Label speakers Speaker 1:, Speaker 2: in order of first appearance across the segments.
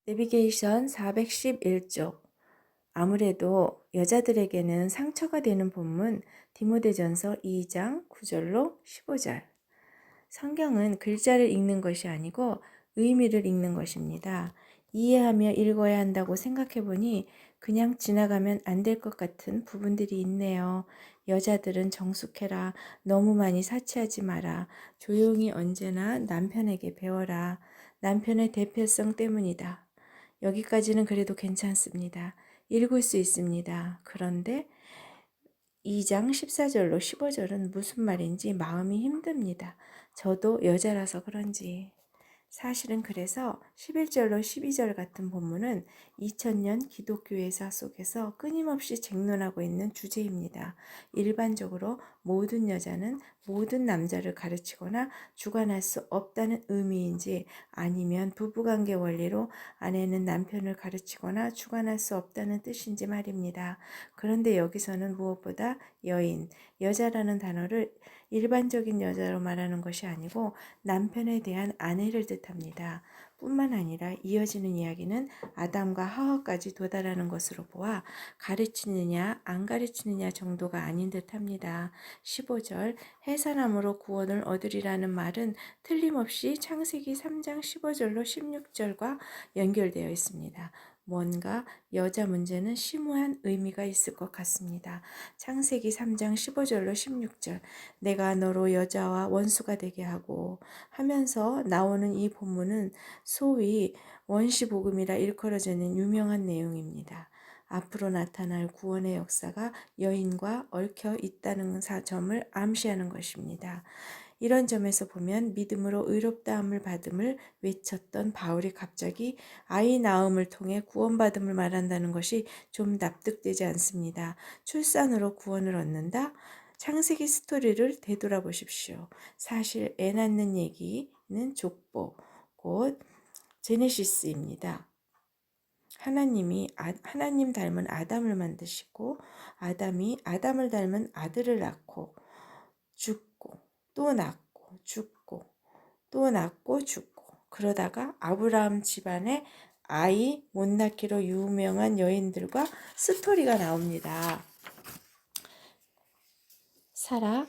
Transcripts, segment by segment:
Speaker 1: 내비게이션 411쪽. 아무래도 여자들에게는 상처가 되는 본문 디모데전서 2장 9절로 15절. 성경은 글자를 읽는 것이 아니고 의미를 읽는 것입니다. 이해하며 읽어야 한다고 생각해 보니 그냥 지나가면 안 될 것 같은 부분들이 있네요. 여자들은 정숙해라. 너무 많이 사치하지 마라. 조용히 언제나 남편에게 배워라. 남편의 대표성 때문이다. 여기까지는 그래도 괜찮습니다. 읽을 수 있습니다. 그런데 2장 14절로 15절은 무슨 말인지 마음이 힘듭니다. 저도 여자라서 그런지. 사실은 그래서 11절로 12절 같은 본문은 2000년 기독교 회사 속에서 끊임없이 쟁론하고 있는 주제입니다. 일반적으로 모든 여자는 모든 남자를 가르치거나 주관할 수 없다는 의미인지, 아니면 부부관계 원리로 아내는 남편을 가르치거나 주관할 수 없다는 뜻인지 말입니다. 그런데 여기서는 무엇보다 여인, 여자라는 단어를 일반적인 여자로 말하는 것이 아니고 남편에 대한 아내를 뜻합니다. 뿐만 아니라 이어지는 이야기는 아담과 하와까지 도달하는 것으로 보아 가르치느냐 안 가르치느냐 정도가 아닌 듯합니다. 15절 해산함으로 구원을 얻으리라는 말은 틀림없이 창세기 3장 15절로 16절과 연결되어 있습니다. 뭔가 여자 문제는 심오한 의미가 있을 것 같습니다. 창세기 3장 15절로 16절 내가 너로 여자와 원수가 되게 하고 하면서 나오는 이 본문은 소위 원시복음이라 일컬어지는 유명한 내용입니다. 앞으로 나타날 구원의 역사가 여인과 얽혀 있다는 점을 암시하는 것입니다. 이런 점에서 보면 믿음으로 의롭다함을 받음을 외쳤던 바울이 갑자기 아이 낳음을 통해 구원받음을 말한다는 것이 좀 납득되지 않습니다. 출산으로 구원을 얻는다? 창세기 스토리를 되돌아보십시오. 사실 애 낳는 얘기는 족보, 곧 제네시스입니다. 하나님 닮은 아담을 만드시고 아담이 아담을 닮은 아들을 낳고 죽고 또 낳고 죽고 또 낳고 죽고, 그러다가 아브라함 집안에 아이 못 낳기로 유명한 여인들과 스토리가 나옵니다. 사라,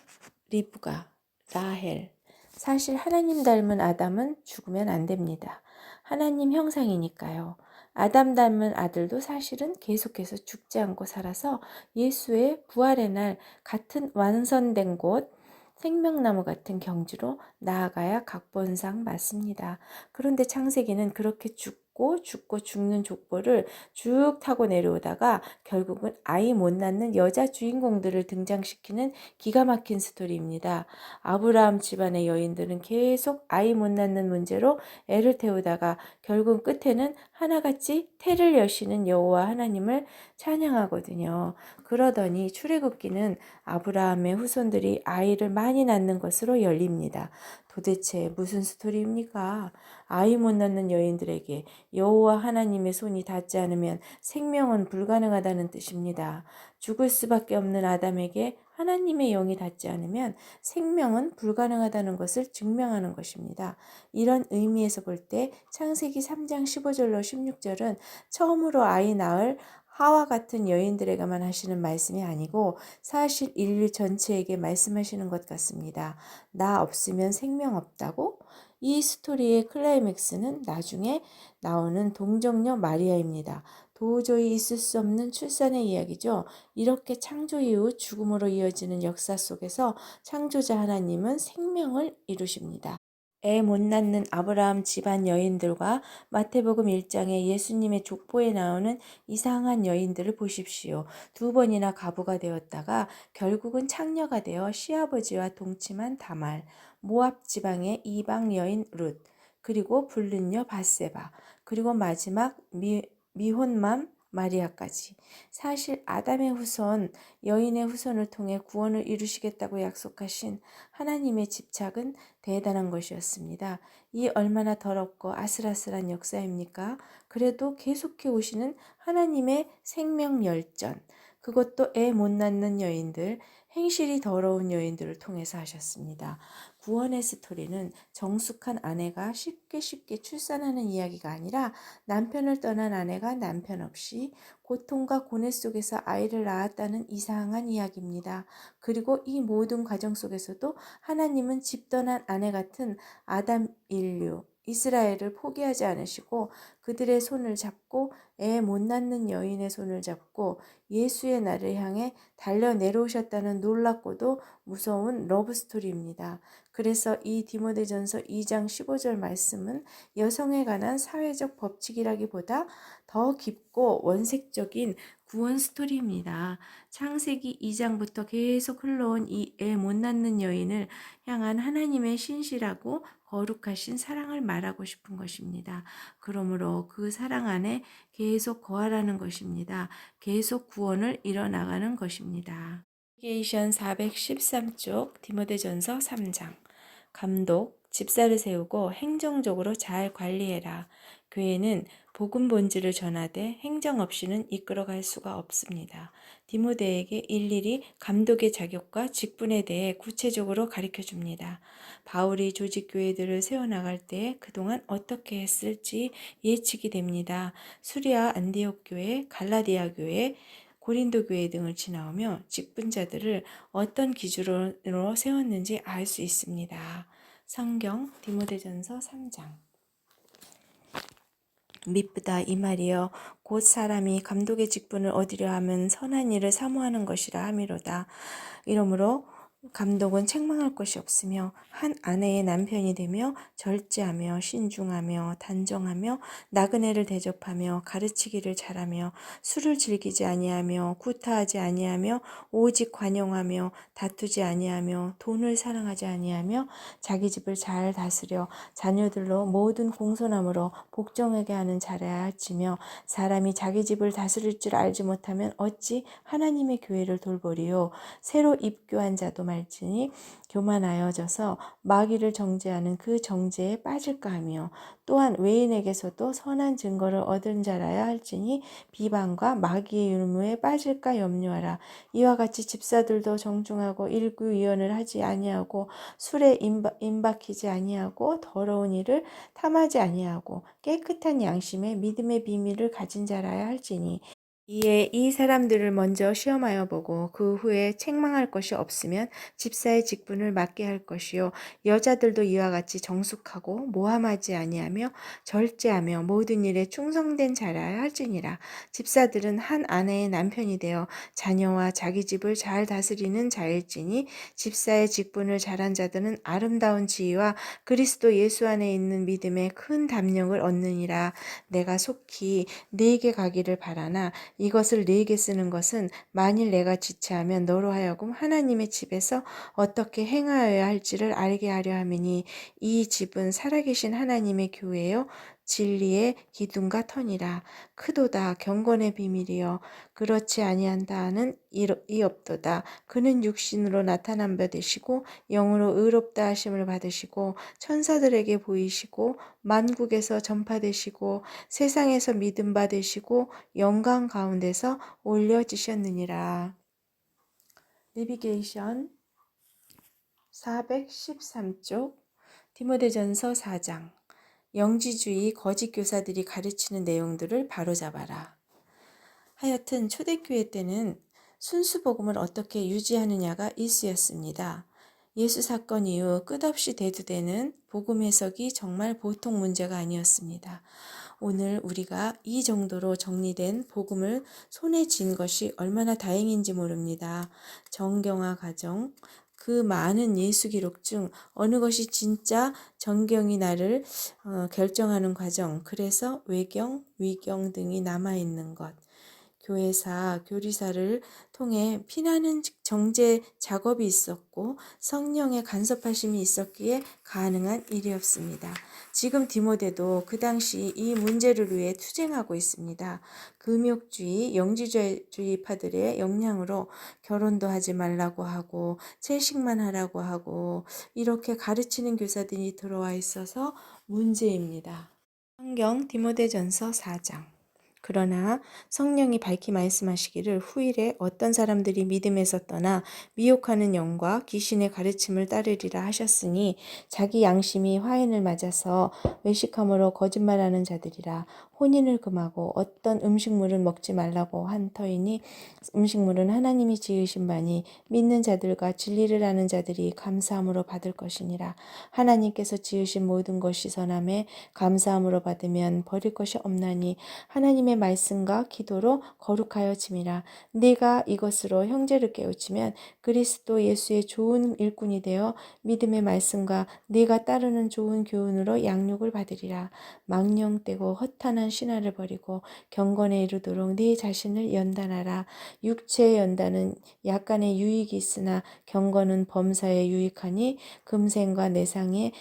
Speaker 1: 리브가, 라헬. 사실 하나님 닮은 아담은 죽으면 안 됩니다. 하나님 형상이니까요. 아담 닮은 아들도 사실은 계속해서 죽지 않고 살아서 예수의 부활의 날 같은 완성된 곳, 생명나무 같은 경지로 나아가야 각본상 맞습니다. 그런데 창세기는 그렇게 죽고 죽는 족보를 쭉 타고 내려오다가 결국은 아이 못 낳는 여자 주인공들을 등장시키는 기가 막힌 스토리입니다. 아브라함 집안의 여인들은 계속 아이 못 낳는 문제로 애를 태우다가 결국 끝에는 하나같이 태를 여시는 여호와 하나님을 찬양하거든요. 그러더니 출애굽기는 아브라함의 후손들이 아이를 많이 낳는 것으로 열립니다. 도대체 무슨 스토리입니까? 아이 못 낳는 여인들에게 여호와 하나님의 손이 닿지 않으면 생명은 불가능하다는 뜻입니다. 죽을 수밖에 없는 아담에게 하나님의 영이 닿지 않으면 생명은 불가능하다는 것을 증명하는 것입니다. 이런 의미에서 볼 때 창세기 3장 15절로 16절은 처음으로 아이 낳을 하와 같은 여인들에게만 하시는 말씀이 아니고 사실 인류 전체에게 말씀하시는 것 같습니다. 나 없으면 생명 없다고? 이 스토리의 클라이맥스는 나중에 나오는 동정녀 마리아입니다. 도저히 있을 수 없는 출산의 이야기죠. 이렇게 창조 이후 죽음으로 이어지는 역사 속에서 창조자 하나님은 생명을 이루십니다. 애 못 낳는 아브라함 집안 여인들과 마태복음 1장에 예수님의 족보에 나오는 이상한 여인들을 보십시오. 두 번이나 과부가 되었다가 결국은 창녀가 되어 시아버지와 동침한 다말, 모압 지방의 이방 여인 룻, 그리고 불륜녀 바세바, 그리고 마지막 미혼맘 마리아까지. 사실 아담의 후손, 여인의 후손을 통해 구원을 이루시겠다고 약속하신 하나님의 집착은 대단한 것이었습니다. 이 얼마나 더럽고 아슬아슬한 역사입니까? 그래도 계속해 오시는 하나님의 생명 열전, 그것도 애 못 낳는 여인들, 행실이 더러운 여인들을 통해서 하셨습니다. 구원의 스토리는 정숙한 아내가 쉽게 출산하는 이야기가 아니라 남편을 떠난 아내가 남편 없이 고통과 고뇌 속에서 아이를 낳았다는 이상한 이야기입니다. 그리고 이 모든 과정 속에서도 하나님은 집 떠난 아내 같은 아담 인류, 이스라엘을 포기하지 않으시고 그들의 손을 잡고 애 못 낳는 여인의 손을 잡고 예수의 날을 향해 달려 내려오셨다는 놀랍고도 무서운 러브스토리입니다. 그래서 이 디모데전서 2장 15절 말씀은 여성에 관한 사회적 법칙이라기보다 더 깊고 원색적인 구원 스토리입니다. 창세기 2장부터 계속 흘러온 이 애 못 낳는 여인을 향한 하나님의 신실하고 거룩하신 사랑을 말하고 싶은 것입니다. 그러므로 그 사랑 안에 계속 거하라는 것입니다. 계속 구원을 이뤄나가는 것입니다. 내비게이션 413쪽 디모데전서 3장 감독, 집사를 세우고 행정적으로 잘 관리해라. 교회는 복음 본질을 전하되 행정 없이는 이끌어갈 수가 없습니다. 디모데에게 일일이 감독의 자격과 직분에 대해 구체적으로 가르쳐 줍니다. 바울이 조직교회들을 세워나갈 때 그동안 어떻게 했을지 예측이 됩니다. 수리아 안디옥 교회, 갈라디아 교회, 고린도 교회 등을 지나오며 직분자들을 어떤 기준으로 세웠는지 알 수 있습니다. 성경 디모데전서 3장 미쁘다 이 말이여 곧 사람이 감독의 직분을 얻으려 하면 선한 일을 사모하는 것이라 함이로다. 이러므로 감독은 책망할 것이 없으며 한 아내의 남편이 되며 절제하며 신중하며 단정하며 나그네를 대접하며 가르치기를 잘하며 술을 즐기지 아니하며 구타하지 아니하며 오직 관용하며 다투지 아니하며 돈을 사랑하지 아니하며 자기 집을 잘 다스려 자녀들로 모든 공손함으로 복종하게 하는 잘해야 할지며 사람이 자기 집을 다스릴 줄 알지 못하면 어찌 하나님의 교회를 돌보리요. 새로 입교한 자도 말지니 교만하여져서 마귀를 정죄하는 그 정죄에 빠질까 하며 또한 외인에게서도 선한 증거를 얻은 자라야 할지니 비방과 마귀의 율무에 빠질까 염려하라. 이와 같이 집사들도 정중하고 일구위원을 하지 아니하고 술에 임박히지 아니하고 더러운 일을 탐하지 아니하고 깨끗한 양심에 믿음의 비밀을 가진 자라야 할지니 이에 이 사람들을 먼저 시험하여 보고 그 후에 책망할 것이 없으면 집사의 직분을 맡게 할 것이요 여자들도 이와 같이 정숙하고 모함하지 아니하며 절제하며 모든 일에 충성된 자라야 할지니라. 집사들은 한 아내의 남편이 되어 자녀와 자기 집을 잘 다스리는 자일지니 집사의 직분을 잘한 자들은 아름다운 지위와 그리스도 예수 안에 있는 믿음에 큰 담력을 얻느니라. 내가 속히 네게 가기를 바라나 이것을 네게 쓰는 것은 만일 내가 지체하면 너로 하여금 하나님의 집에서 어떻게 행하여야 할지를 알게 하려 함이니 이 집은 살아계신 하나님의 교회요 진리의 기둥과 터니라. 크도다 경건의 비밀이여 그렇지 아니한다 하는 이 없도다. 그는 육신으로 나타난 바 되시고 영으로 의롭다 하심을 받으시고 천사들에게 보이시고 만국에서 전파되시고 세상에서 믿음 받으시고 영광 가운데서 올려지셨느니라. 내비게이션 413쪽 디모데전서 4장 영지주의 거짓 교사들이 가르치는 내용들을 바로잡아라. 하여튼 초대교회 때는 순수 복음을 어떻게 유지하느냐가 이슈였습니다. 예수 사건 이후 끝없이 대두되는 복음 해석이 정말 보통 문제가 아니었습니다. 오늘 우리가 이 정도로 정리된 복음을 손에 쥔 것이 얼마나 다행인지 모릅니다. 정경화 과정, 그 많은 예수 기록 중 어느 것이 진짜 정경이 나를 결정하는 과정, 그래서 외경, 위경 등이 남아있는 것. 교회사, 교리사를 통해 피나는 정제 작업이 있었고 성령의 간섭하심이 있었기에 가능한 일이었습니다. 지금 디모데도 그 당시 이 문제를 위해 투쟁하고 있습니다. 금욕주의, 영지주의파들의 영향으로 결혼도 하지 말라고 하고 채식만 하라고 하고 이렇게 가르치는 교사들이 들어와 있어서 문제입니다. 성경 디모데전서 4장 그러나 성령이 밝히 말씀하시기를 후일에 어떤 사람들이 믿음에서 떠나 미혹하는 영과 귀신의 가르침을 따르리라 하셨으니 자기 양심이 화인을 맞아서 외식함으로 거짓말하는 자들이라. 혼인을 금하고 어떤 음식물은 먹지 말라고 한 터이니 음식물은 하나님이 지으신 바니 믿는 자들과 진리를 아는 자들이 감사함으로 받을 것이니라. 하나님께서 지으신 모든 것이 선함에 감사함으로 받으면 버릴 것이 없나니 하나님의 말씀과 기도로 거룩하여 짐이라. 네가 이것으로 형제를 깨우치면 그리스도 예수의 좋은 일꾼이 되어 믿음의 말씀과 네가 따르는 좋은 교훈으로 양육을 받으리라. 망령되고 허탄한 신화를 버리고 경건에 이르도록 네 자신을 연단하라. 육체의 연단은 약간의 유익이 있으나 경건은 범사에 유익하니 금생과 내상에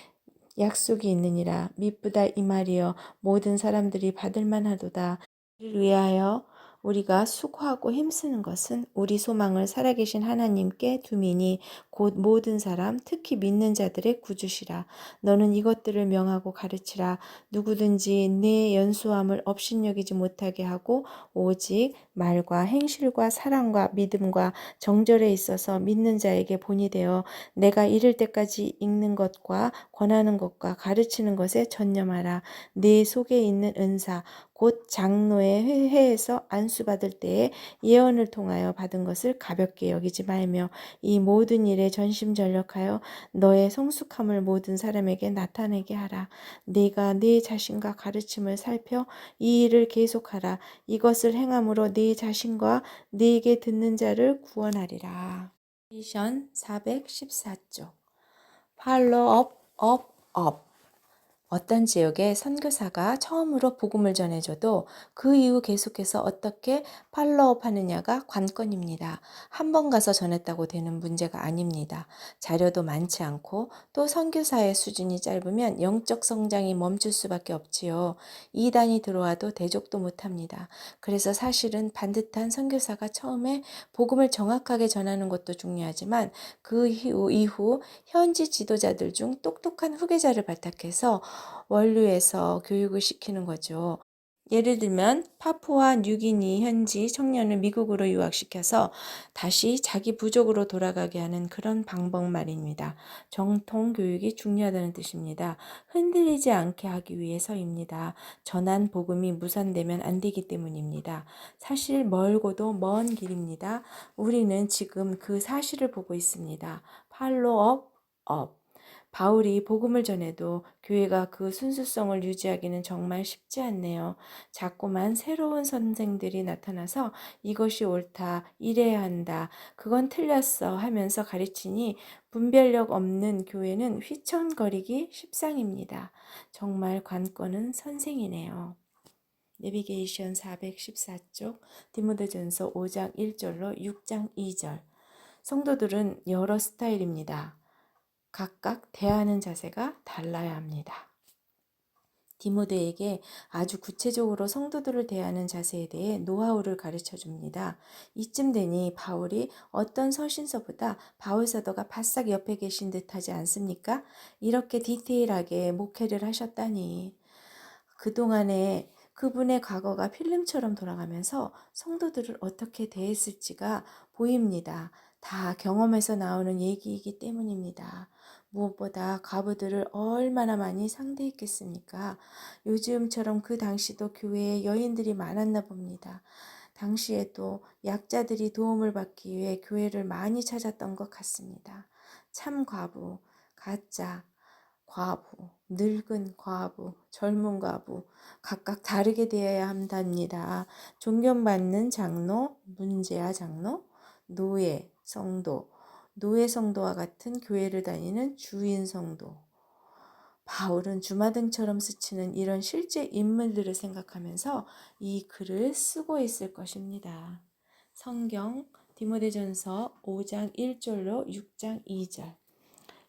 Speaker 1: 약속이 있느니라. 미쁘다 이 말이여 모든 사람들이 받을 만하도다. 이를 위하여 우리가 수고하고 힘쓰는 것은 우리 소망을 살아계신 하나님께 둠이니 곧 모든 사람 특히 믿는 자들의 구주시라. 너는 이것들을 명하고 가르치라. 누구든지 내 연수함을 업신여기지 못하게 하고 오직 말과 행실과 사랑과 믿음과 정절에 있어서 믿는 자에게 본이 되어 내가 이를 때까지 읽는 것과 권하는 것과 가르치는 것에 전념하라. 네 속에 있는 은사 곧 장로의 회에서 안수받을 때에 예언을 통하여 받은 것을 가볍게 여기지 말며 이 모든 일에 전심전력하여 너의 성숙함을 모든 사람에게 나타내게 하라. 네가 네 자신과 가르침을 살펴 이 일을 계속하라. 이것을 행함으로 네 자신과 네게 듣는 자를 구원하리라. 미션 414쪽 팔로업 업 어떤 지역에 선교사가 처음으로 복음을 전해줘도 그 이후 계속해서 어떻게 팔로업 하느냐가 관건입니다. 한 번 가서 전했다고 되는 문제가 아닙니다. 자료도 많지 않고 또 선교사의 수준이 짧으면 영적 성장이 멈출 수밖에 없지요. 이단이 들어와도 대적도 못합니다. 그래서 사실은 반듯한 선교사가 처음에 복음을 정확하게 전하는 것도 중요하지만 그 이후 현지 지도자들 중 똑똑한 후계자를 발탁해서 원류에서 교육을 시키는 거죠. 예를 들면 파푸아 뉴기니 현지 청년을 미국으로 유학시켜서 다시 자기 부족으로 돌아가게 하는 그런 방법 말입니다. 정통 교육이 중요하다는 뜻입니다. 흔들리지 않게 하기 위해서입니다. 전한 복음이 무산되면 안 되기 때문입니다. 사실 멀고도 먼 길입니다. 우리는 지금 그 사실을 보고 있습니다. 팔로업 업. 바울이 복음을 전해도 교회가 그 순수성을 유지하기는 정말 쉽지 않네요. 자꾸만 새로운 선생들이 나타나서 이것이 옳다, 이래야 한다, 그건 틀렸어 하면서 가르치니 분별력 없는 교회는 휘청거리기 십상입니다. 정말 관건은 선생이네요. 내비게이션 414쪽 디모데전서 5장 1절로 6장 2절 성도들은 여러 스타일입니다. 각각 대하는 자세가 달라야 합니다. 디모데에게 아주 구체적으로 성도들을 대하는 자세에 대해 노하우를 가르쳐 줍니다. 이쯤 되니 바울이 어떤 서신서보다 바울 사도가 바싹 옆에 계신 듯 하지 않습니까? 이렇게 디테일하게 목회를 하셨다니. 그동안에 그분의 과거가 필름처럼 돌아가면서 성도들을 어떻게 대했을지가 보입니다. 다 경험에서 나오는 얘기이기 때문입니다. 무엇보다 과부들을 얼마나 많이 상대했겠습니까? 요즘처럼 그 당시도 교회에 여인들이 많았나 봅니다. 당시에도 약자들이 도움을 받기 위해 교회를 많이 찾았던 것 같습니다. 참 과부, 가짜, 과부, 늙은 과부, 젊은 과부 각각 다르게 대해야 한답니다. 존경받는 장로, 문제아 장로, 노예, 성도, 노예 성도와 같은 교회를 다니는 주인 성도. 바울은 주마등처럼 스치는 이런 실제 인물들을 생각하면서 이 글을 쓰고 있을 것입니다. 성경 디모데전서 5장 1절로 6장 2절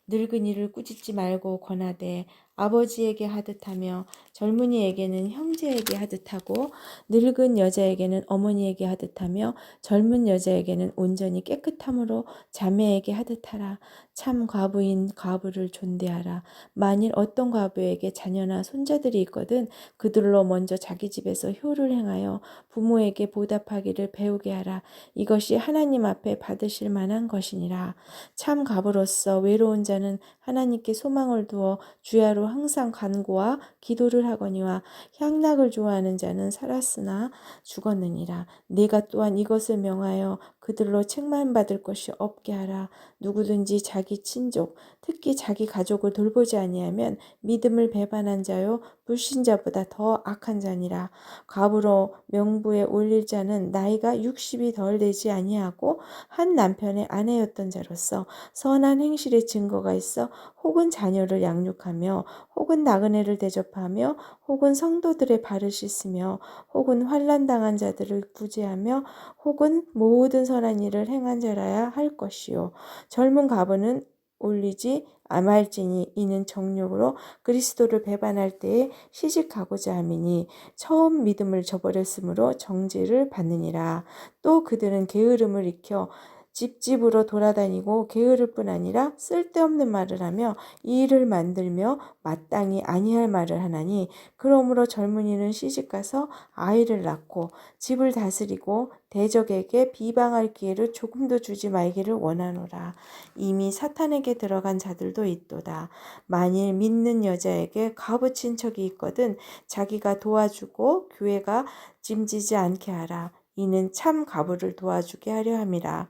Speaker 1: 늙은이를 꾸짖지 말고 권하되 아버지에게 하듯하며 젊은이에게는 형제에게 하듯하고 늙은 여자에게는 어머니에게 하듯하며 젊은 여자에게는 온전히 깨끗함으로 자매에게 하듯하라. 참 과부인 과부를 존대하라. 만일 어떤 과부에게 자녀나 손자들이 있거든 그들로 먼저 자기 집에서 효를 행하여 부모에게 보답하기를 배우게 하라. 이것이 하나님 앞에 받으실 만한 것이니라. 참 과부로서 외로운 자는 하나님께 소망을 두어 주야로 항상 간구와 기도를 하거니와 향락을 좋아하는 자는 살았으나 죽었느니라. 네가 또한 이것을 명하여 그들로 책망받을 것이 없게 하라. 누구든지 자기 친족, 특히 자기 가족을 돌보지 아니하면 믿음을 배반한 자요 불신자보다 더 악한 자니라. 과부로 명부에 올릴 자는 나이가 60이 덜 되지 아니하고 한 남편의 아내였던 자로서 선한 행실의 증거가 있어 혹은 자녀를 양육하며 혹은 나그네를 대접하며 혹은 성도들의 발을 씻으며 혹은 환난 당한 자들을 구제하며 혹은 모든 선한 일을 행한 자라야 할 것이요 젊은 과부는 올리지 말지니 이는 정욕으로 그리스도를 배반할 때에 시집가고자 함이니 처음 믿음을 저버렸으므로 정죄를 받느니라. 또 그들은 게으름을 익혀 집집으로 돌아다니고 게으를 뿐 아니라 쓸데없는 말을 하며 일을 만들며 마땅히 아니할 말을 하나니 그러므로 젊은이는 시집가서 아이를 낳고 집을 다스리고 대적에게 비방할 기회를 조금도 주지 말기를 원하노라. 이미 사탄에게 들어간 자들도 있도다. 만일 믿는 여자에게 과부 친척이 있거든 자기가 도와주고 교회가 짐지지 않게 하라. 이는 참 과부를 도와주게 하려 함이라.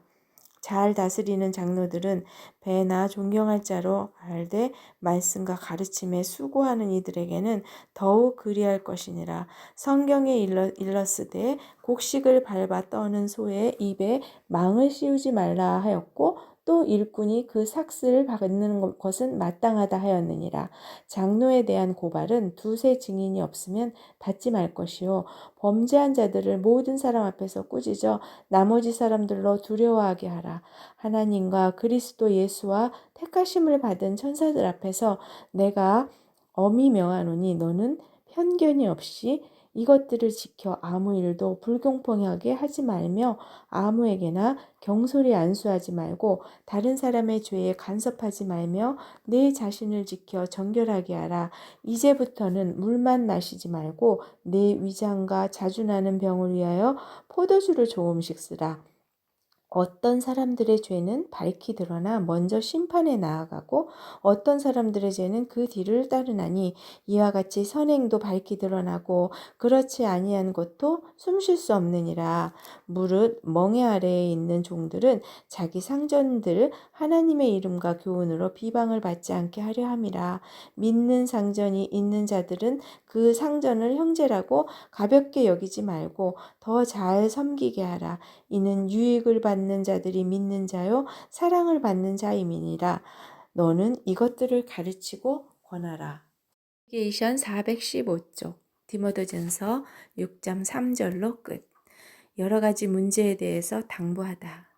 Speaker 1: 잘 다스리는 장로들은 배나 존경할 자로 알되 말씀과 가르침에 수고하는 이들에게는 더욱 그리할 것이니라. 성경에 일렀으되 곡식을 밟아 떠는 소의 입에 망을 씌우지 말라 하였고 또 일꾼이 그 삭슬을 받는 것은 마땅하다 하였느니라. 장로에 대한 고발은 두세 증인이 없으면 받지 말 것이요 범죄한 자들을 모든 사람 앞에서 꾸짖어 나머지 사람들로 두려워하게 하라. 하나님과 그리스도 예수와 택하심을 받은 천사들 앞에서 내가 엄히 명하노니 너는 편견이 없이 이것들을 지켜 아무 일도 불공평하게 하지 말며 아무에게나 경솔히 안수하지 말고 다른 사람의 죄에 간섭하지 말며 내 자신을 지켜 정결하게 하라. 이제부터는 물만 마시지 말고 내 위장과 자주 나는 병을 위하여 포도주를 조금씩 쓰라. 어떤 사람들의 죄는 밝히 드러나 먼저 심판에 나아가고 어떤 사람들의 죄는 그 뒤를 따르나니 이와 같이 선행도 밝히 드러나고 그렇지 아니한 것도 숨쉴 수 없느니라. 무릇 멍에 아래에 있는 종들은 자기 상전들 하나님의 이름과 교훈으로 비방을 받지 않게 하려 함이라. 믿는 상전이 있는 자들은 그 상전을 형제라고 가볍게 여기지 말고 더 잘 섬기게 하라. 이는 유익을 받는 자들이 믿는 자요 사랑을 받는 자임이니라. 너는 이것들을 가르치고 권하라. 내비게이션 415쪽 디모데전서 6장 3절로 끝. 여러 가지 문제에 대해서 당부하다.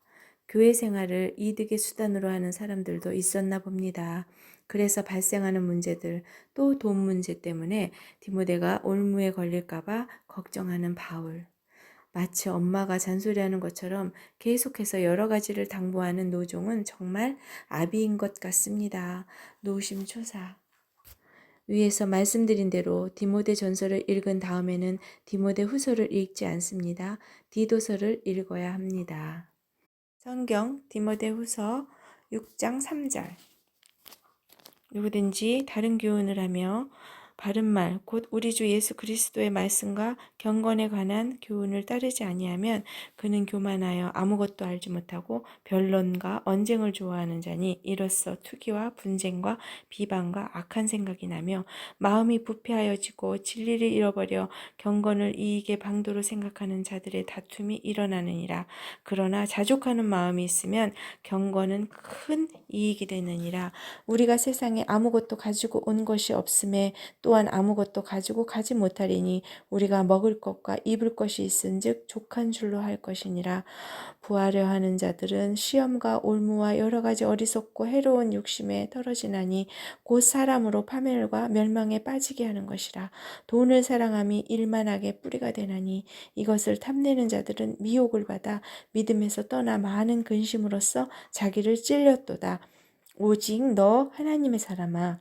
Speaker 1: 교회 생활을 이득의 수단으로 하는 사람들도 있었나 봅니다. 그래서 발생하는 문제들, 또 돈 문제 때문에 디모데가 올무에 걸릴까봐 걱정하는 바울. 마치 엄마가 잔소리하는 것처럼 계속해서 여러 가지를 당부하는 노종은 정말 아비인 것 같습니다. 노심초사. 위에서 말씀드린 대로 디모데 전서를 읽은 다음에는 디모데 후서를 읽지 않습니다. 디도서를 읽어야 합니다. 성경 디모데 후서 6장 3절. 누구든지 다른 교훈을 하며 바른 말, 곧 우리 주 예수 그리스도의 말씀과 경건에 관한 교훈을 따르지 아니하면 그는 교만하여 아무것도 알지 못하고 변론과 언쟁을 좋아하는 자니 이로써 투기와 분쟁과 비방과 악한 생각이 나며 마음이 부패하여지고 진리를 잃어버려 경건을 이익의 방도로 생각하는 자들의 다툼이 일어나느니라. 그러나 자족하는 마음이 있으면 경건은 큰 이익이 되느니라. 우리가 세상에 아무것도 가지고 온 것이 없음에 또한 아무것도 가지고 가지 못하리니 우리가 먹을 것과 입을 것이 있은즉 족한 줄로 할 것이니라. 부하려 하는 자들은 시험과 올무와 여러 가지 어리석고 해로운 욕심에 떨어지나니 곧 사람으로 파멸과 멸망에 빠지게 하는 것이라. 돈을 사랑함이 일만하게 뿌리가 되나니 이것을 탐내는 자들은 미혹을 받아 믿음에서 떠나 많은 근심으로써 자기를 찔렸도다. 오직 너 하나님의 사람아,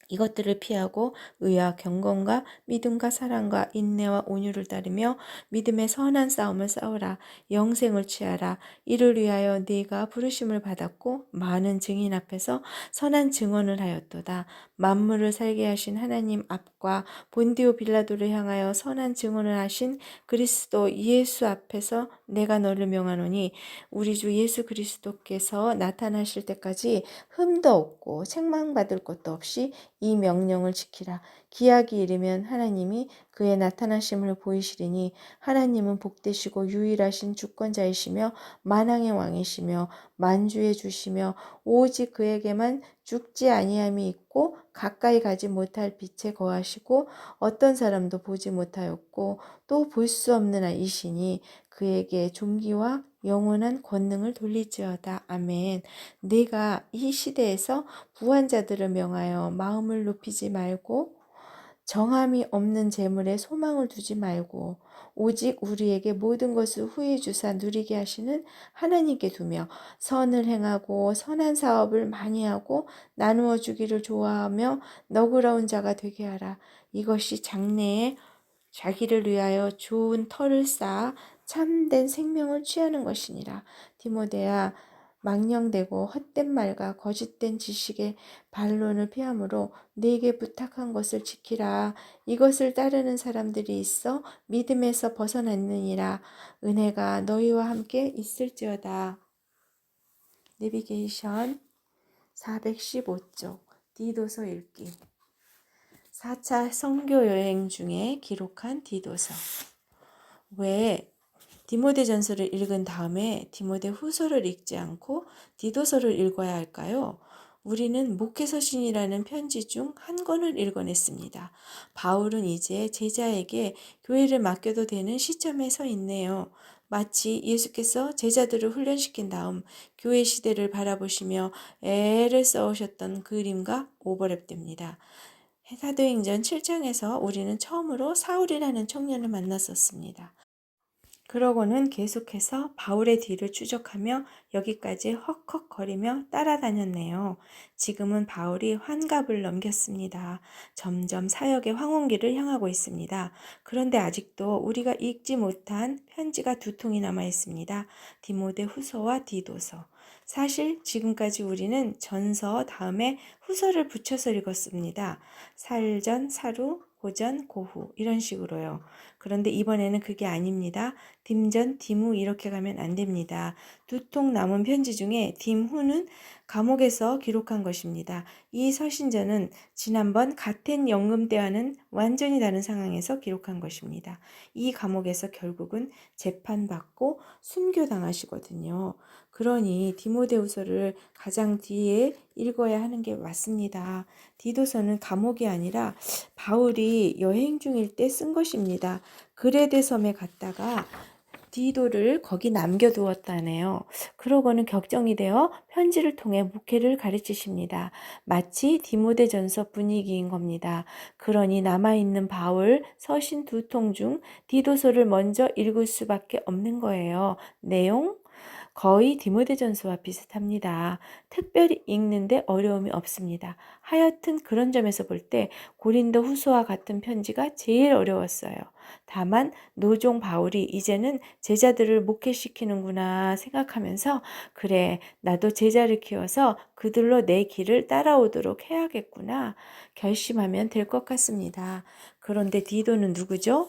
Speaker 1: 이것들을 피하고 의와 경건과 믿음과 사랑과 인내와 온유를 따르며 믿음의 선한 싸움을 싸우라. 영생을 취하라. 이를 위하여 네가 부르심을 받았고 많은 증인 앞에서 선한 증언을 하였도다. 만물을 살게 하신 하나님 앞과 본디오 빌라도를 향하여 선한 증언을 하신 그리스도 예수 앞에서 내가 너를 명하노니 우리 주 예수 그리스도께서 나타나실 때까지 흠도 없고 책망받을 것도 없이 이 명령을 지키라. 기약이 이르면 하나님이 그의 나타나심을 보이시리니 하나님은 복되시고 유일하신 주권자이시며 만왕의 왕이시며 만주의 주시며 오직 그에게만 죽지 아니함이 있고 가까이 가지 못할 빛에 거하시고 어떤 사람도 보지 못하였고 또 볼 수 없는 이시니 그에게 존귀와 영원한 권능을 돌릴지어다. 아멘. 내가 이 시대에서 부한 자들을 명하여 마음을 높이지 말고 정함이 없는 재물에 소망을 두지 말고 오직 우리에게 모든 것을 후히 주사 누리게 하시는 하나님께 두며 선을 행하고 선한 사업을 많이 하고 나누어 주기를 좋아하며 너그러운 자가 되게 하라. 이것이 장래에 자기를 위하여 좋은 터를 쌓아 참된 생명을 취하는 것이니라. 디모데야, 망령되고 헛된 말과 거짓된 지식의 반론을 피하므로 네게 부탁한 것을 지키라. 이것을 따르는 사람들이 있어 믿음에서 벗어났느니라. 은혜가 너희와 함께 있을지어다. 내비게이션 415쪽 디도서 읽기. 4차 선교 여행 중에 기록한 디도서. 왜 디모데 전서를 읽은 다음에 디모데 후서를 읽지 않고 디도서를 읽어야 할까요? 우리는 목회서신이라는 편지 중 한 권을 읽어냈습니다. 바울은 이제 제자에게 교회를 맡겨도 되는 시점에 서 있네요. 마치 예수께서 제자들을 훈련시킨 다음 교회 시대를 바라보시며 애를 써오셨던 그림과 오버랩됩니다. 사도행전 7장에서 우리는 처음으로 사울이라는 청년을 만났었습니다. 그러고는 계속해서 바울의 뒤를 추적하며 여기까지 헉헉거리며 따라다녔네요. 지금은 바울이 환갑을 넘겼습니다. 점점 사역의 황혼기를 향하고 있습니다. 그런데 아직도 우리가 읽지 못한 편지가 2통이 남아 있습니다. 디모데 후서와 디도서. 사실 지금까지 우리는 전서 다음에 후서를 붙여서 읽었습니다. 살전, 사루, 고전, 고후 이런 식으로요. 그런데 이번에는 그게 아닙니다. 딤전, 딤후 이렇게 가면 안 됩니다. 2통 남은 편지 중에 딤후는 감옥에서 기록한 것입니다. 이 서신전은 지난번 가텐 연금 때와는 완전히 다른 상황에서 기록한 것입니다. 이 감옥에서 결국은 재판받고 순교당하시거든요. 그러니 디모데후서를 가장 뒤에 읽어야 하는 게 맞습니다. 디도서는 감옥이 아니라 바울이 여행 중일 때 쓴 것입니다. 그레데 섬에 갔다가 디도를 거기 남겨두었다네요. 그러고는 격정이 되어 편지를 통해 목회를 가르치십니다. 마치 디모데전서 분위기인 겁니다. 그러니 남아있는 바울 서신 2통 중 디도서를 먼저 읽을 수밖에 없는 거예요. 내용? 거의 디모데전서와 비슷합니다. 특별히 읽는데 어려움이 없습니다. 하여튼 그런 점에서 볼 때 고린도 후서와 같은 편지가 제일 어려웠어요. 다만 노종 바울이 이제는 제자들을 목회시키는구나 생각하면서 그래 나도 제자를 키워서 그들로 내 길을 따라오도록 해야겠구나 결심하면 될 것 같습니다. 그런데 디도는 누구죠?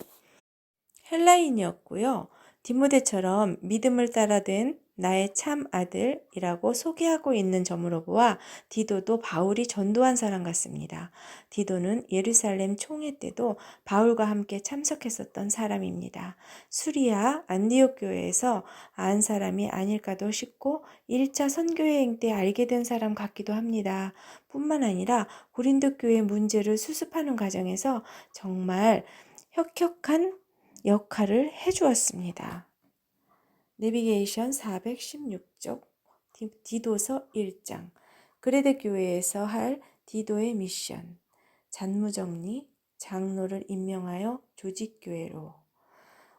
Speaker 1: 헬라인이었고요. 디모데처럼 믿음을 따라 된 나의 참 아들이라고 소개하고 있는 점으로 보아 디도도 바울이 전도한 사람 같습니다. 디도는 예루살렘 총회 때도 바울과 함께 참석했었던 사람입니다. 수리아 안디옥 교회에서 안 사람이 아닐까도 싶고 1차 선교여행 때 알게 된 사람 같기도 합니다. 뿐만 아니라 고린도 교회 문제를 수습하는 과정에서 정말 혁혁한 역할을 해주었습니다. 내비게이션 416쪽 디도서 1장 그레데 교회에서 할 디도의 미션 잔무정리 장로를 임명하여 조직교회로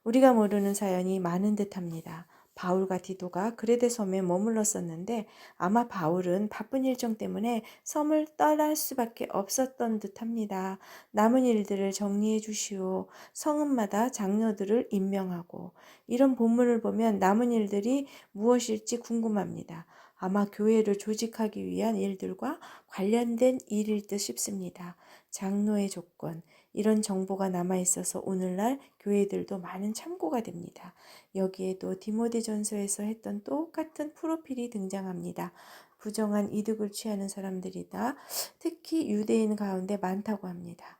Speaker 1: 우리가 모르는 사연이 많은 듯합니다. 바울과 디도가 그레데 섬에 머물렀었는데 아마 바울은 바쁜 일정 때문에 섬을 떠날 수밖에 없었던 듯합니다. 남은 일들을 정리해 주시오. 성읍마다 장로들을 임명하고 이런 본문을 보면 남은 일들이 무엇일지 궁금합니다. 아마 교회를 조직하기 위한 일들과 관련된 일일 듯 싶습니다. 장로의 조건, 이런 정보가 남아 있어서 오늘날 교회들도 많은 참고가 됩니다. 여기에도 디모데전서에서 했던 똑같은 프로필이 등장합니다. 부정한 이득을 취하는 사람들이다. 특히 유대인 가운데 많다고 합니다.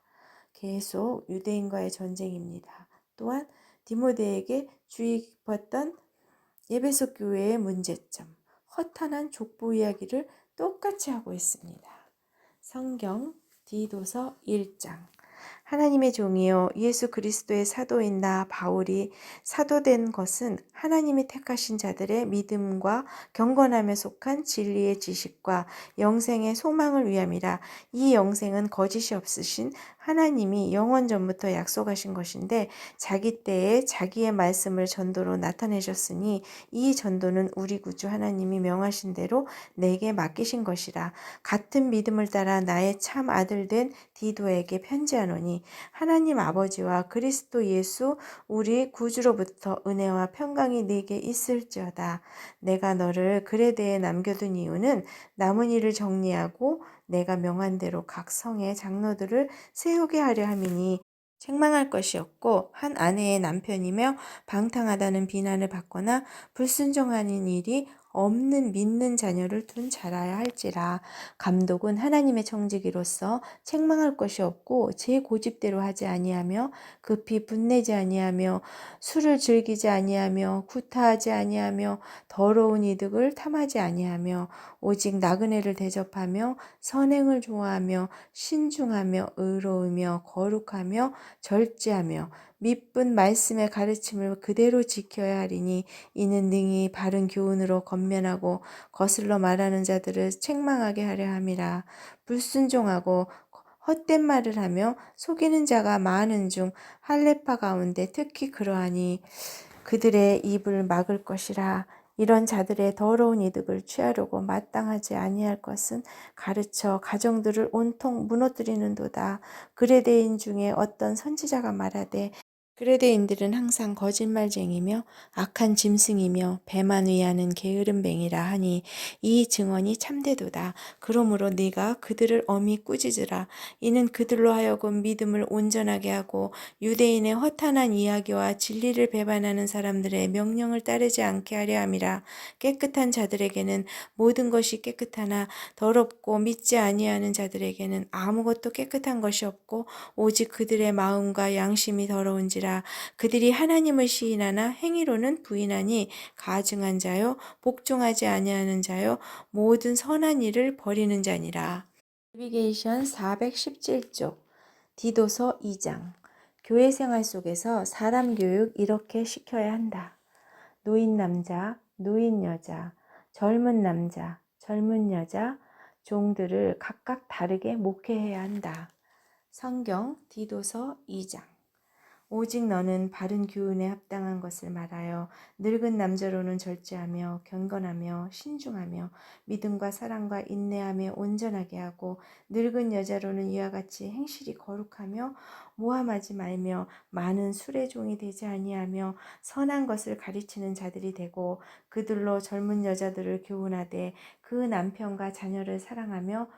Speaker 1: 계속 유대인과의 전쟁입니다. 또한 디모데에게 주의 깊었던 에베소 교회의 문제점, 허탄한 족보 이야기를 똑같이 하고 있습니다. 성경 디도서 1장 하나님의 종이요 예수 그리스도의 사도인 나 바울이 사도된 것은 하나님이 택하신 자들의 믿음과 경건함에 속한 진리의 지식과 영생의 소망을 위함이라. 이 영생은 거짓이 없으신 하나님이 영원 전부터 약속하신 것인데 자기 때에 자기의 말씀을 전도로 나타내셨으니 이 전도는 우리 구주 하나님이 명하신 대로 내게 맡기신 것이라. 같은 믿음을 따라 나의 참 아들 된 디도에게 편지하노니 하나님 아버지와 그리스도 예수 우리 구주로부터 은혜와 평강이 네게 있을지어다. 내가 너를 그레데에 남겨둔 이유는 남은 일을 정리하고 내가 명한 대로 각 성의 장로들을 세우게 하려 함이니 책망할 것이 없고 한 아내의 남편이며 방탕하다는 비난을 받거나 불순종하는 일이 없는 믿는 자녀를 둔 자라야 할지라. 감독은 하나님의 청지기로서 책망할 것이 없고 제 고집대로 하지 아니하며 급히 분내지 아니하며 술을 즐기지 아니하며 구타하지 아니하며 더러운 이득을 탐하지 아니하며 오직 나그네를 대접하며 선행을 좋아하며 신중하며 의로우며 거룩하며 절제하며 미쁜 말씀의 가르침을 그대로 지켜야 하리니 이는 능히 바른 교훈으로 건면하고 거슬러 말하는 자들을 책망하게 하려 함이라. 불순종하고 헛된 말을 하며 속이는 자가 많은 중 할례파 가운데 특히 그러하니 그들의 입을 막을 것이라. 이런 자들의 더러운 이득을 취하려고 마땅하지 아니할 것은 가르쳐 가정들을 온통 무너뜨리는도다. 그레데인 중에 어떤 선지자가 말하되 그레데인들은 항상 거짓말쟁이며 악한 짐승이며 배만 위하는 게으른 뱅이라 하니 이 증언이 참되도다. 그러므로 네가 그들을 엄히 꾸짖으라. 이는 그들로 하여금 믿음을 온전하게 하고 유대인의 허탄한 이야기와 진리를 배반하는 사람들의 명령을 따르지 않게 하려 함이라. 깨끗한 자들에게는 모든 것이 깨끗하나 더럽고 믿지 아니하는 자들에게는 아무것도 깨끗한 것이 없고 오직 그들의 마음과 양심이 더러운지라. 그들이 하나님을 시인하나 행위로는 부인하니 가증한 자요 복종하지 아니하는 자요 모든 선한 일을 버리는 자니라. 내비게이션 417쪽 디도서 2장 교회 생활 속에서 사람 교육 이렇게 시켜야 한다. 노인 남자, 노인 여자, 젊은 남자, 젊은 여자, 종들을 각각 다르게 목회해야 한다. 성경 디도서 2장 오직 너는 바른 교훈에 합당한 것을 말하여 늙은 남자로는 절제하며 경건하며 신중하며 믿음과 사랑과 인내함에 온전하게 하고 늙은 여자로는 이와 같이 행실이 거룩하며 모함하지 말며 많은 술의 종이 되지 아니하며 선한 것을 가르치는 자들이 되고 그들로 젊은 여자들을 교훈하되 그 남편과 자녀를 사랑하며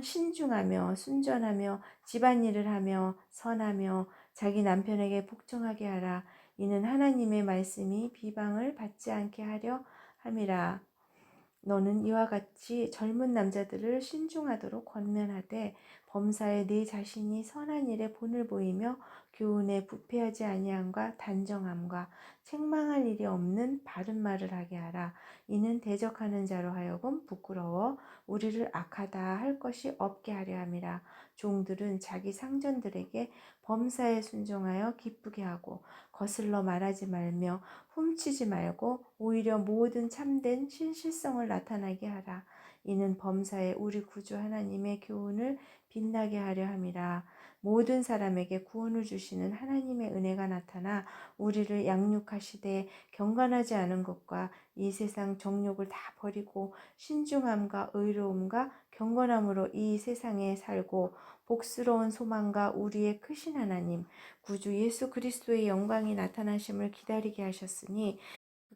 Speaker 1: 신중하며 순전하며 집안일을 하며 선하며 자기 남편에게 복종하게 하라. 이는 하나님의 말씀이 비방을 받지 않게 하려 함이라. 너는 이와 같이 젊은 남자들을 신중하도록 권면하되 범사에 네 자신이 선한 일에 본을 보이며 교훈에 부패하지 아니함과 단정함과 책망할 일이 없는 바른 말을 하게 하라. 이는 대적하는 자로 하여금 부끄러워 우리를 악하다 할 것이 없게 하려 함이라. 종들은 자기 상전들에게 범사에 순종하여 기쁘게 하고 거슬러 말하지 말며 훔치지 말고 오히려 모든 참된 신실성을 나타나게 하라. 이는 범사에 우리 구주 하나님의 교훈을 빛나게 하려 함이라. 모든 사람에게 구원을 주시는 하나님의 은혜가 나타나 우리를 양육하시되 경건하지 않은 것과 이 세상 정욕을 다 버리고 신중함과 의로움과 경건함으로 이 세상에 살고 복스러운 소망과 우리의 크신 하나님 구주 예수 그리스도의 영광이 나타나심을 기다리게 하셨으니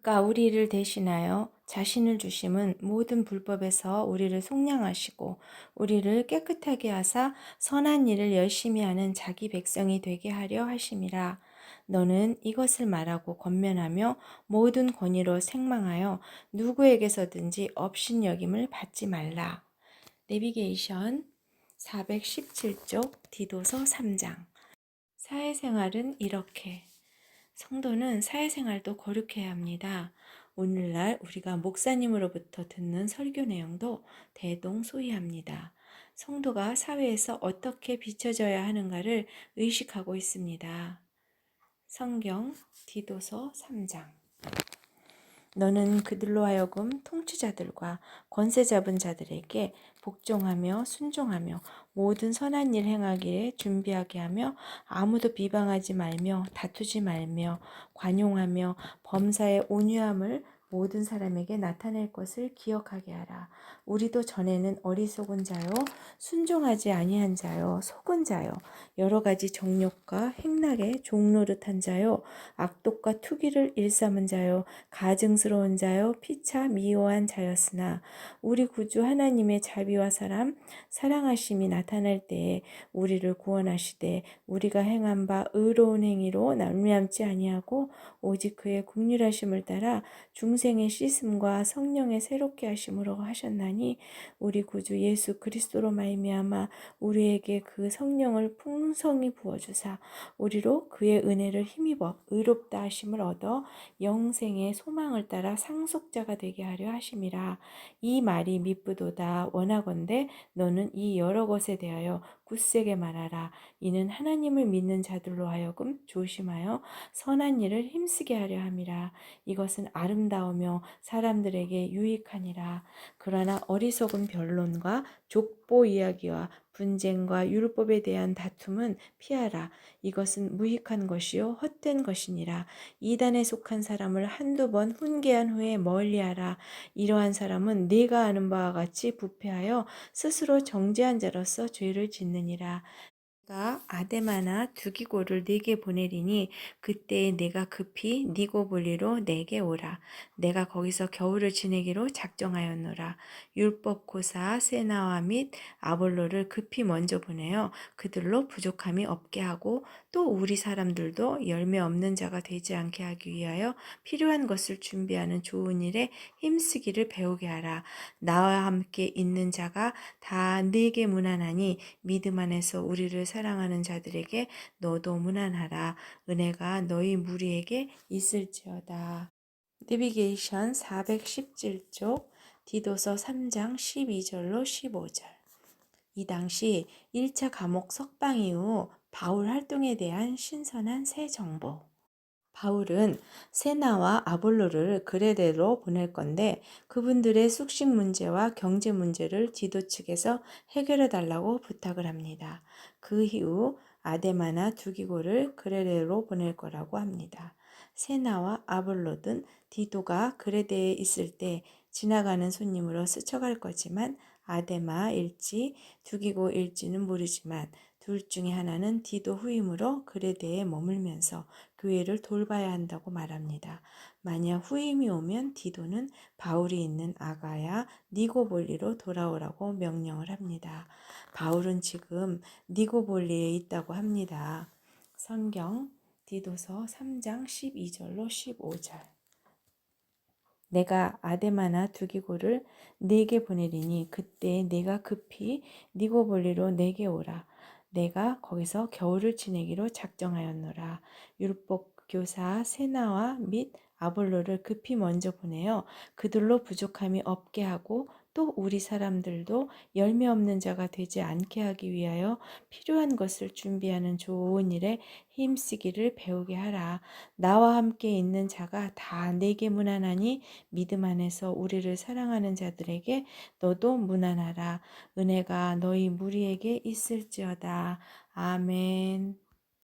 Speaker 1: 그가 우리를 대신하여 자신을 주심은 모든 불법에서 우리를 속량하시고 우리를 깨끗하게 하사 선한 일을 열심히 하는 자기 백성이 되게 하려 하심이라. 너는 이것을 말하고 권면하며 모든 권위로 책망하여 누구에게서든지 업신여김을 받지 말라. 내비게이션 417쪽 디도서 3장. 사회생활은 이렇게. 성도는 사회생활도 거룩해야 합니다. 오늘날 우리가 목사님으로부터 듣는 설교 내용도 대동소이합니다. 성도가 사회에서 어떻게 비춰져야 하는가를 의식하고 있습니다. 성경 디도서 3장. 너는 그들로 하여금 통치자들과 권세 잡은 자들에게 복종하며 순종하며 모든 선한 일 행하기에 준비하게 하며 아무도 비방하지 말며 다투지 말며 관용하며 범사의 온유함을 모든 사람에게 나타낼 것을 기억하게 하라. 우리도 전에는 어리석은 자요 순종하지 아니한 자요 속은 자요 여러 가지 정욕과 행락에 종노릇한 자요 악독과 투기를 일삼은 자요 가증스러운 자요 피차 미워한 자였으나 우리 구주 하나님의 자비와 사랑하심이 나타날 때에 우리를 구원하시되 우리가 행한 바 의로운 행위로 말미암지 아니하고 오직 그의 긍휼하심을 따라 중생의 씻음과 성령의 새롭게 하심으로 하셨나니 우리 구주 예수 그리스도로 말미암아 우리에게 그 성령을 풍성히 부어주사 우리로 그의 은혜를 힘입어 의롭다 하심을 얻어 영생의 소망을 따라 상속자가 되게 하려 하심이라. 이 말이 미쁘도다. 원하건대 너는 이 여러 것에 대하여 굳세게 말하라. 이는 하나님을 믿는 자들로 하여금 조심하여 선한 일을 힘쓰게 하려 함이라. 이것은 아름다우며 사람들에게 유익하니라. 그러나 어리석은 변론과 족보 이야기와 분쟁과 율법에 대한 다툼은 피하라. 이것은 무익한 것이요 헛된 것이니라. 이단에 속한 사람을 한두 번 훈계한 후에 멀리하라. 이러한 사람은 네가 아는 바와 같이 부패하여 스스로 정죄한 자로서 죄를 짓느니라. 내가 아데마나 두기고를 네게 보내리니 그때에 내가 급히 니고볼리로 내게 오라. 내가 거기서 겨울을 지내기로 작정하였노라. 율법 고사 세나와 및 아볼로를 급히 먼저 보내어 그들로 부족함이 없게 하고 또 우리 사람들도 열매 없는 자가 되지 않게 하기 위하여 필요한 것을 준비하는 좋은 일에 힘쓰기를 배우게 하라. 나와 함께 있는 자가 다 네게 무난하니 믿음 안에서 우리를 사랑하는 자들에게 너도 무난하라. 은혜가 너희 무리에게 있을지어다. 내비게이션 417쪽 디도서 3장 12절로 15절. 이 당시 1차 감옥 석방 이후 바울 활동에 대한 신선한 새 정보. 바울은 세나와 아볼로를 그레데로 보낼 건데 그분들의 숙식 문제와 경제 문제를 디도 측에서 해결해 달라고 부탁을 합니다. 그 이후 아데마나 두기고를 그레데로 보낼 거라고 합니다. 세나와 아볼로든 디도가 그레데에 있을 때 지나가는 손님으로 스쳐갈 거지만 아데마일지 두기고일지는 모르지만 둘 중에 하나는 디도 후임으로 그레데에 머물면서 교회를 돌봐야 한다고 말합니다. 만약 후임이 오면 디도는 바울이 있는 아가야 니고볼리로 돌아오라고 명령을 합니다. 바울은 지금 니고볼리에 있다고 합니다. 성경 디도서 3장 12절로 15절. 내가 아데마나 두기고를 네게 보내리니 그때 내가 급히 니고볼리로 내게 오라. 내가 거기서 겨울을 지내기로 작정하였노라. 율법 교사 세나와 및 아볼로를 급히 먼저 보내어 그들로 부족함이 없게 하고 또 우리 사람들도 열매 없는 자가 되지 않게 하기 위하여 필요한 것을 준비하는 좋은 일에 힘쓰기를 배우게 하라. 나와 함께 있는 자가 다 내게 무난하니 믿음 안에서 우리를 사랑하는 자들에게 너도 무난하라. 은혜가 너희 무리에게 있을지어다. 아멘.